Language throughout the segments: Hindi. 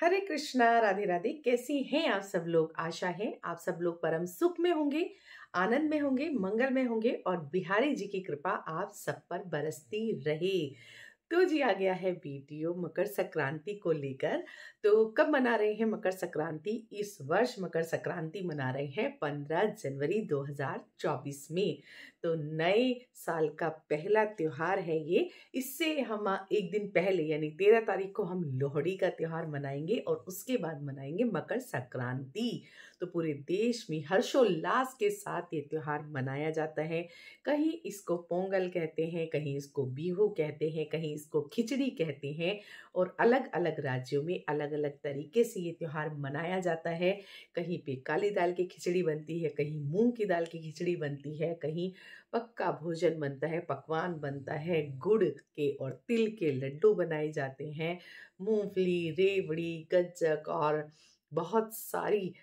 हरे कृष्णा, राधे राधे। कैसी हैं आप सब लोग? आशा है आप सब लोग परम सुख में होंगे, आनंद में होंगे, मंगल में होंगे और बिहारी जी की कृपा आप सब पर बरसती रहे। तो जी आ गया है वीडियो मकर संक्रांति को लेकर। तो कब मना रहे हैं मकर संक्रांति? इस वर्ष मकर संक्रांति मना रहे हैं 15 जनवरी 2024 में। तो नए साल का पहला त्योहार है ये। इससे हम एक दिन पहले यानी 13 तारीख को हम लोहड़ी का त्योहार मनाएंगे और उसके बाद मनाएंगे मकर संक्रांति। तो पूरे देश में हर्षोल्लास के साथ ये त्योहार मनाया जाता है। कहीं इसको पोंगल कहते हैं, कहीं इसको बिहू कहते हैं, कहीं इसको खिचड़ी कहते हैं और अलग अलग राज्यों में अलग अलग तरीके से ये त्योहार मनाया जाता है। कहीं पे काली दाल की खिचड़ी बनती है, कहीं मूंग की दाल की खिचड़ी बनती है, कहीं पक्का भोजन बनता है, पकवान बनता है, गुड़ के और तिल के लड्डू बनाए जाते हैं, मूंगफली, रेवड़ी, गज्जक और बहुत सारी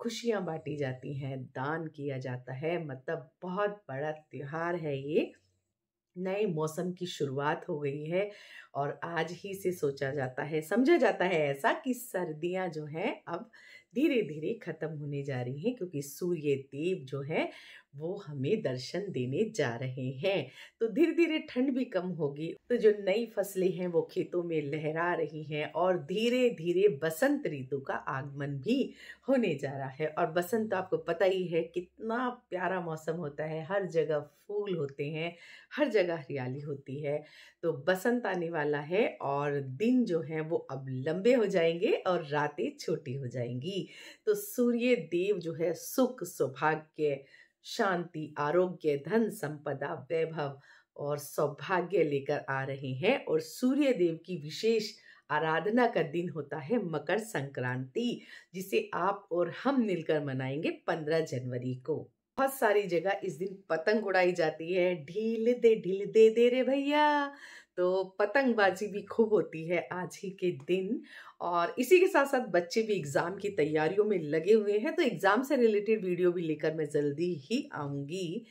खुशियाँ बांटी जाती हैं, दान किया जाता है। मतलब बहुत बड़ा त्योहार है ये। नए मौसम की शुरुआत हो गई है और आज ही से सोचा जाता है, समझा जाता है ऐसा कि सर्दियां जो हैं अब धीरे धीरे खत्म होने जा रही हैं, क्योंकि सूर्य देव जो है वो हमें दर्शन देने जा रहे हैं। तो धीरे धीरे ठंड भी कम होगी, तो जो नई फसलें हैं वो खेतों में लहरा रही हैं और धीरे धीरे बसंत ऋतु का आगमन भी होने जा रहा है। और बसंत तो आपको पता ही है कितना प्यारा मौसम होता है, हर जगह फूल होते हैं, हर जगह हरियाली होती है। तो बसंत आने वाला है और दिन जो है वो अब लंबे हो जाएंगे और रातें छोटी हो जाएंगी। तो सूर्य देव जो है सुख, सौभाग्य, शांति, आरोग्य, धन संपदा, वैभव और सौभाग्य लेकर आ रहे हैं। और सूर्य देव की विशेष आराधना का दिन होता है मकर संक्रांति, जिसे आप और हम मिलकर मनाएंगे 15 जनवरी को। बहुत सारी जगह इस दिन पतंग उड़ाई जाती है। ढील दे रे भैया। तो पतंगबाजी भी खूब होती है आज ही के दिन। और इसी के साथ साथ बच्चे भी एग्जाम की तैयारियों में लगे हुए हैं, तो एग्जाम से रिलेटेड वीडियो भी लेकर मैं जल्दी ही आऊंगी।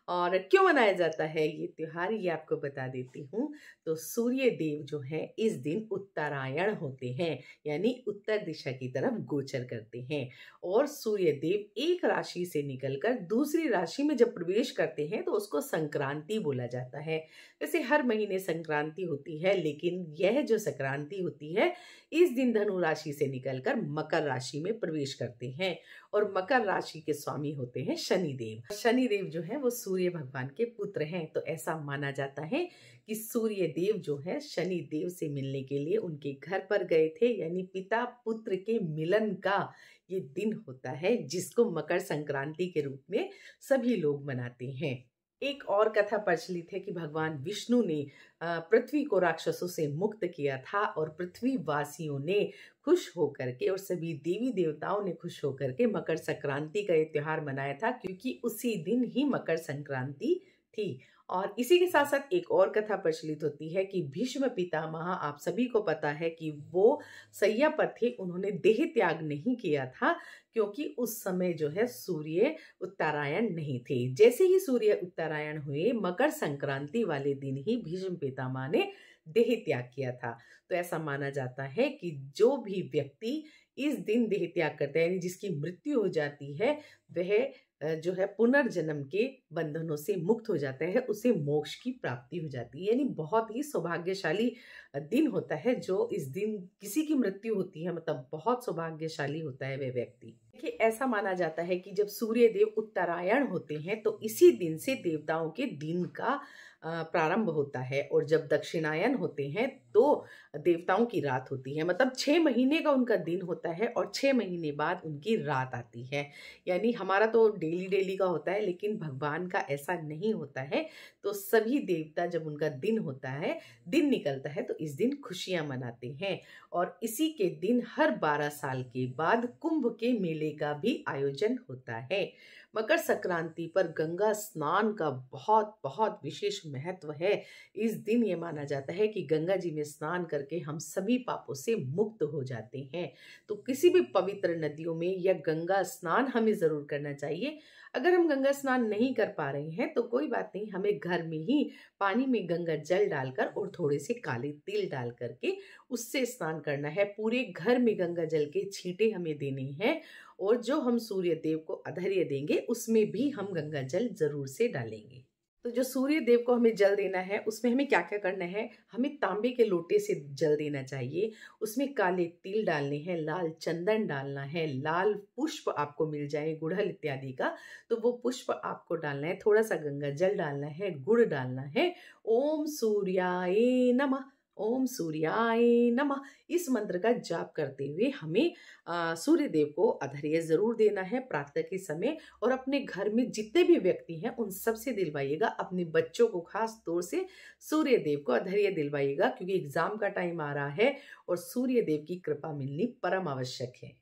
और क्यों मनाया जाता है ये त्योहार, ये आपको बता देती हूँ। तो सूर्य देव जो है इस दिन उत्तरायण होते हैं, यानी उत्तर दिशा की तरफ गोचर करते हैं। और सूर्य देव एक राशि से निकलकर दूसरी राशि में जब प्रवेश करते हैं तो उसको संक्रांति बोला जाता है। वैसे हर महीने संक्रांति होती है, लेकिन यह जो संक्रांति होती है इस दिन धनु राशि से निकलकर मकर राशि में प्रवेश करते हैं। और मकर राशि के स्वामी होते हैं शनिदेव। शनिदेव जो है वो सूर्य भगवान के पुत्र हैं। तो ऐसा माना जाता है कि सूर्य देव जो है शनि देव से मिलने के लिए उनके घर पर गए थे, यानी पिता पुत्र के मिलन का ये दिन होता है, जिसको मकर संक्रांति के रूप में सभी लोग मनाते हैं। एक और कथा प्रचलित है कि भगवान विष्णु ने पृथ्वी को राक्षसों से मुक्त किया था और पृथ्वी वासियों ने खुश होकर के और सभी देवी देवताओं ने खुश होकर के मकर संक्रांति का ये त्योहार मनाया था, क्योंकि उसी दिन ही मकर संक्रांति थी। और इसी के साथ साथ एक और कथा प्रचलित होती है कि भीष्म पितामह, आप सभी को पता है कि वो सैया पर थे, उन्होंने देह त्याग नहीं किया था, क्योंकि उस समय जो है सूर्य उत्तरायण नहीं थे। जैसे ही सूर्य उत्तरायण हुए, मकर संक्रांति वाले दिन ही भीष्म पितामह ने देह त्याग किया था। तो ऐसा माना जाता है कि जो भी व्यक्ति इस दिन देह त्याग करता है, यानी जिसकी मृत्यु हो जाती है, वह जो है पुनर्जन्म के बंधनों से मुक्त हो जाता है, उसे मोक्ष की प्राप्ति हो जाती है। यानी बहुत ही सौभाग्यशाली दिन होता है जो इस दिन किसी की मृत्यु होती है, मतलब बहुत सौभाग्यशाली होता है वह व्यक्ति। देखिए, ऐसा माना जाता है कि जब सूर्य देव उत्तरायण होते हैं तो इसी दिन से देवताओं के दिन का प्रारंभ होता है, और जब दक्षिणायन होते हैं तो देवताओं की रात होती है। मतलब 6 महीने का उनका दिन होता है और 6 महीने बाद उनकी रात आती है। यानी हमारा तो डेली डेली का होता है, लेकिन भगवान का ऐसा नहीं होता है। तो सभी देवता जब उनका दिन होता है, दिन निकलता है, तो इस दिन खुशियां मनाते हैं। और इसी के दिन हर 12 साल के बाद कुंभ के मेले का भी आयोजन होता है। मकर संक्रांति पर गंगा स्नान का बहुत बहुत विशेष महत्व है। इस दिन ये माना जाता है कि गंगा जी में स्नान करके हम सभी पापों से मुक्त हो जाते हैं। तो किसी भी पवित्र नदियों में या गंगा स्नान हमें जरूर करना चाहिए। अगर हम गंगा स्नान नहीं कर पा रहे हैं तो कोई बात नहीं, हमें घर में ही पानी में गंगा जल डालकर और थोड़े से काले तिल डाल करके उससे स्नान करना है। पूरे घर में गंगा जल के छींटे हमें देने हैं और जो हम सूर्य देव को अर्घ्य देंगे उसमें भी हम गंगा जल जरूर से डालेंगे। तो जो सूर्य देव को हमें जल देना है उसमें हमें क्या क्या करना है, हमें तांबे के लोटे से जल देना चाहिए। उसमें काले तिल डालने हैं, लाल चंदन डालना है, लाल पुष्प आपको मिल जाए गुड़हल इत्यादि का तो वो पुष्प आपको डालना है, थोड़ा सा गंगा जल डालना है, गुड़ डालना है। ओम सूर्याय नमः, ओम सूर्याय नमः इस मंत्र का जाप करते हुए हमें सूर्य देव को अर्घ्य जरूर देना है प्रातः के समय। और अपने घर में जितने भी व्यक्ति हैं उन सब से दिलवाइएगा, अपने बच्चों को खास तौर से सूर्य देव को अर्घ्य दिलवाइएगा, क्योंकि एग्जाम का टाइम आ रहा है और सूर्य देव की कृपा मिलनी परम आवश्यक है।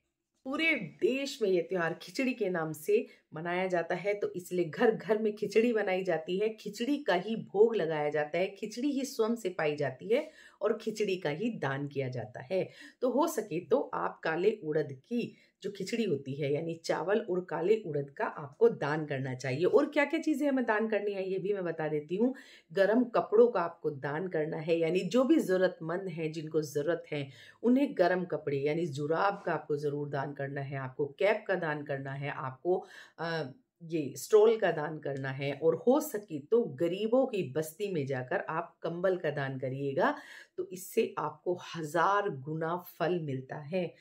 पूरे देश में ये त्योहार खिचड़ी के नाम से मनाया जाता है, तो इसलिए घर घर में खिचड़ी बनाई जाती है, खिचड़ी का ही भोग लगाया जाता है, खिचड़ी ही स्वयं से पाई जाती है और खिचड़ी का ही दान किया जाता है। तो हो सके तो आप काले उड़द की जो खिचड़ी होती है यानी चावल और काले उड़द का आपको दान करना चाहिए। और क्या क्या चीजें हमें दान करनी है ये भी मैं बता देती हूँ। गर्म कपड़ों का आपको दान करना है, यानी जो भी जरूरतमंद हैं जिनको जरूरत है उन्हें गर्म कपड़े यानी जुराब का आपको जरूर दान करना है, आपको कैप का दान करना है, आपको ये स्टॉल का दान करना है। और हो सके तो गरीबों की बस्ती में जाकर आप कंबल का दान करिएगा, तो इससे आपको 1000 गुना फल मिलता है।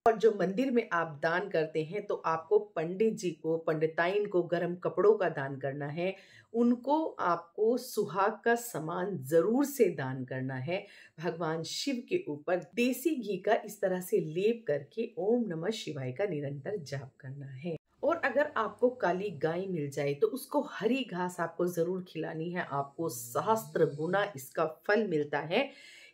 और जो मंदिर में आप दान करते हैं तो आपको पंडित जी को, पंडिताइन को गर्म कपड़ों का दान करना है, उनको आपको सुहाग का सामान जरूर से दान करना है। भगवान शिव के ऊपर देसी घी का इस तरह से लेप करके ओम नमः शिवाय का निरंतर जाप करना है। और अगर आपको काली गाय मिल जाए तो उसको हरी घास आपको जरूर खिलानी है, आपको सहस्त्र गुना इसका फल मिलता है।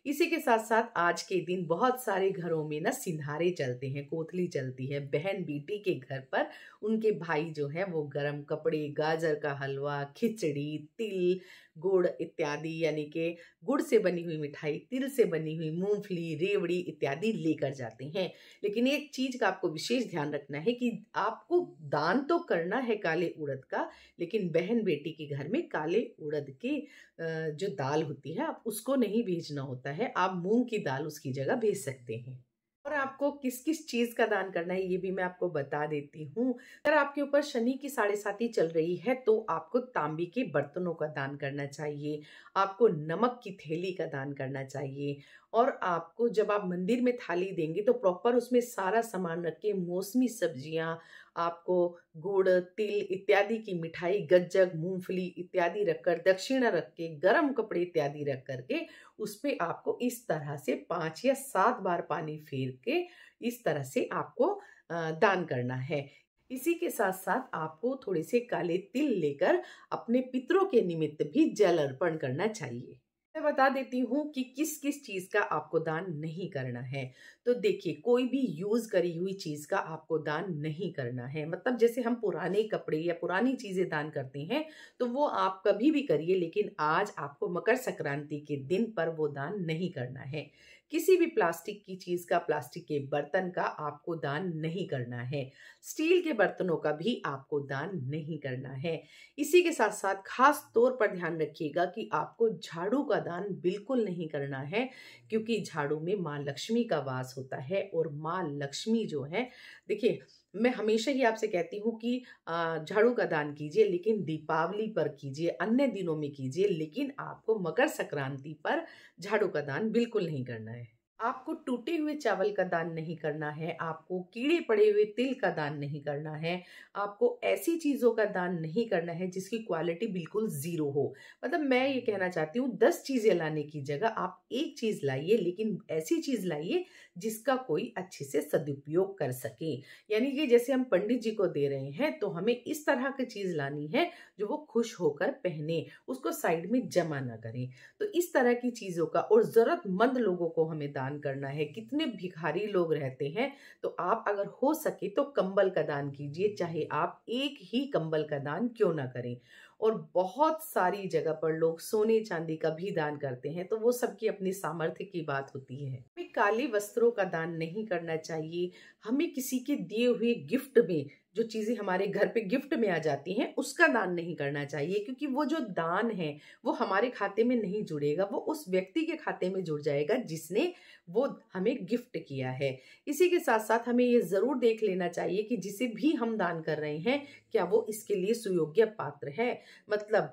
इसी के साथ साथ आज के दिन बहुत सारे घरों में ना सिंधारे चलते हैं, कोतली चलती है। बहन बेटी के घर पर उनके भाई जो है वो गरम कपड़े, गाजर का हलवा, खिचड़ी, तिल, गुड़ इत्यादि यानी कि गुड़ से बनी हुई मिठाई, तिल से बनी हुई मूंगफली, रेवड़ी इत्यादि लेकर जाते हैं। लेकिन एक चीज का आपको विशेष ध्यान रखना है कि आपको दान तो करना है काले उड़द का, लेकिन बहन बेटी के घर में काले उड़द के जो दाल होती है आप उसको नहीं भेजना होता है, आप मूंग की दाल उसकी जगह भेज सकते हैं। और आपको किस किस चीज का दान करना है ये भी मैं आपको बता देती हूँ। अगर आपके ऊपर शनि की 7.5 चल रही है तो आपको तांबे के बर्तनों का दान करना चाहिए, आपको नमक की थैली का दान करना चाहिए। और आपको जब आप मंदिर में थाली देंगे तो प्रॉपर उसमें सारा सामान रख के, मौसमी सब्जियां, आपको गुड़, तिल इत्यादि की मिठाई, गज्जक, मूंगफली इत्यादि रखकर, दक्षिणा रख के, गरम कपड़े इत्यादि रख करके उस पे आपको इस तरह से 5 या 7 बार पानी फेर के इस तरह से आपको दान करना है। इसी के साथ साथ आपको थोड़े से काले तिल लेकर अपने पितरों के निमित्त भी जल अर्पण करना चाहिए। मैं बता देती हूँ कि किस किस चीज का आपको दान नहीं करना है। तो देखिए, कोई भी यूज करी हुई चीज का आपको दान नहीं करना है। मतलब जैसे हम पुराने कपड़े या पुरानी चीजें दान करते हैं तो वो आप कभी भी करिए, लेकिन आज आपको मकर संक्रांति के दिन पर वो दान नहीं करना है। किसी भी प्लास्टिक की चीज का, प्लास्टिक के बर्तन का आपको दान नहीं करना है। स्टील के बर्तनों का भी आपको दान नहीं करना है। इसी के साथ साथ खास तौर पर ध्यान रखिएगा कि आपको झाड़ू का दान बिल्कुल नहीं करना है, क्योंकि झाड़ू में माँ लक्ष्मी का वास होता है। और माँ लक्ष्मी जो है, देखिए मैं हमेशा ही आपसे कहती हूँ कि झाड़ू का दान कीजिए, लेकिन दीपावली पर कीजिए, अन्य दिनों में कीजिए, लेकिन आपको मकर संक्रांति पर झाड़ू का दान बिल्कुल नहीं करना है। आपको टूटे हुए चावल का दान नहीं करना है, आपको कीड़े पड़े हुए तिल का दान नहीं करना है, आपको ऐसी चीजों का दान नहीं करना है जिसकी क्वालिटी बिल्कुल जीरो हो। मतलब मैं ये कहना चाहती हूँ 10 चीजें लाने की जगह आप एक चीज लाइए, लेकिन ऐसी चीज लाइए जिसका कोई अच्छे से सदुपयोग कर सके। यानी कि जैसे हम पंडित जी को दे रहे हैं तो हमें इस तरह की चीज लानी है जो वो खुश होकर पहने, उसको साइड में जमा ना करें। तो इस तरह की चीजों का, और जरूरतमंद लोगों को हमें दान करना है। कितने भिखारी लोग रहते हैं, तो आप अगर हो सके तो कंबल का दान कीजिए, चाहे आप एक ही कंबल का दान क्यों ना करें। और बहुत सारी जगह पर लोग सोने चांदी का भी दान करते हैं, तो वो सबकी अपनी सामर्थ्य की बात होती है। हमें काले वस्त्रों का दान नहीं करना चाहिए, हमें किसी के दिए हुए गिफ्ट में जो चीज़ें हमारे घर पे गिफ्ट में आ जाती हैं उसका दान नहीं करना चाहिए, क्योंकि वो जो दान है वो हमारे खाते में नहीं जुड़ेगा, वो उस व्यक्ति के खाते में जुड़ जाएगा जिसने वो हमें गिफ्ट किया है। इसी के साथ साथ हमें ये ज़रूर देख लेना चाहिए कि जिसे भी हम दान कर रहे हैं क्या वो इसके लिए सुयोग्य पात्र है। मतलब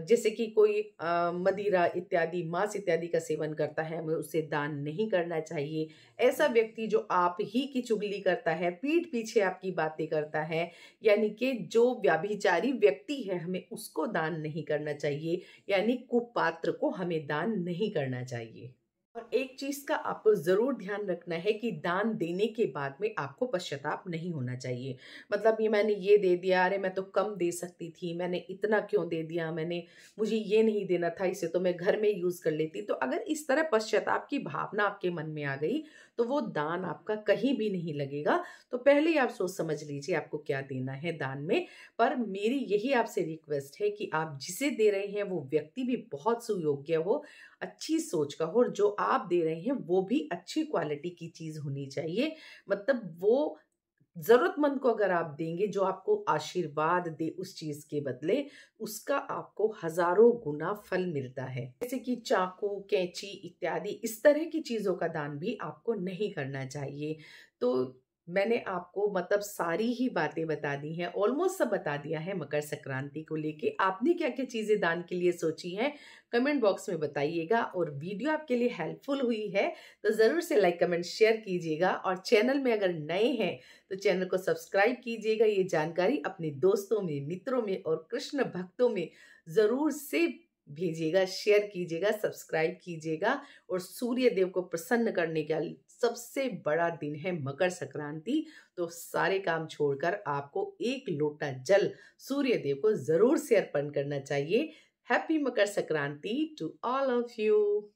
जैसे कि कोई मदिरा इत्यादि, मांस इत्यादि का सेवन करता है, हमें उसे दान नहीं करना चाहिए। ऐसा व्यक्ति जो आप ही की चुगली करता है, पीठ पीछे आपकी बातें करता है, यानी कि जो व्यभिचारी व्यक्ति है, हमें उसको दान नहीं करना चाहिए, यानी कुपात्र को हमें दान नहीं करना चाहिए। और एक चीज का आपको जरूर ध्यान रखना है कि दान देने के बाद में आपको पश्चाताप नहीं होना चाहिए। मतलब ये मैंने ये दे दिया, अरे मैं तो कम दे सकती थी, मैंने इतना क्यों दे दिया, मुझे ये नहीं देना था, इसे तो मैं घर में यूज कर लेती। तो अगर इस तरह पश्चाताप की भावना आपके मन में आ गई तो वो दान आपका कहीं भी नहीं लगेगा। तो पहले ही आप सोच समझ लीजिए आपको क्या देना है दान में। पर मेरी यही आपसे रिक्वेस्ट है कि आप जिसे दे रहे हैं वो व्यक्ति भी बहुत सुयोग्य हो, अच्छी सोच का हो, और जो आप दे रहे हैं वो भी अच्छी क्वालिटी की चीज होनी चाहिए। मतलब वो जरूरतमंद को अगर आप देंगे, जो आपको आशीर्वाद दे उस चीज के बदले, उसका आपको हजारों गुना फल मिलता है। जैसे कि चाकू, कैंची इत्यादि इस तरह की चीजों का दान भी आपको नहीं करना चाहिए। तो मैंने आपको मतलब सारी ही बातें बता दी हैं, ऑलमोस्ट सब बता दिया है मकर संक्रांति को लेके। आपने क्या क्या चीजें दान के लिए सोची हैं कमेंट बॉक्स में बताइएगा। और वीडियो आपके लिए हेल्पफुल हुई है तो जरूर से लाइक कमेंट शेयर कीजिएगा, और चैनल में अगर नए हैं तो चैनल को सब्सक्राइब कीजिएगा। ये जानकारी अपने दोस्तों में, मित्रों में और कृष्ण भक्तों में जरूर से भेजिएगा, शेयर कीजिएगा, सब्सक्राइब कीजिएगा। और सूर्य देव को प्रसन्न करने का सबसे बड़ा दिन है मकर संक्रांति, तो सारे काम छोड़कर आपको एक लोटा जल सूर्य देव को जरूर से अर्पण करना चाहिए। Happy Makar Sankranti to all of you.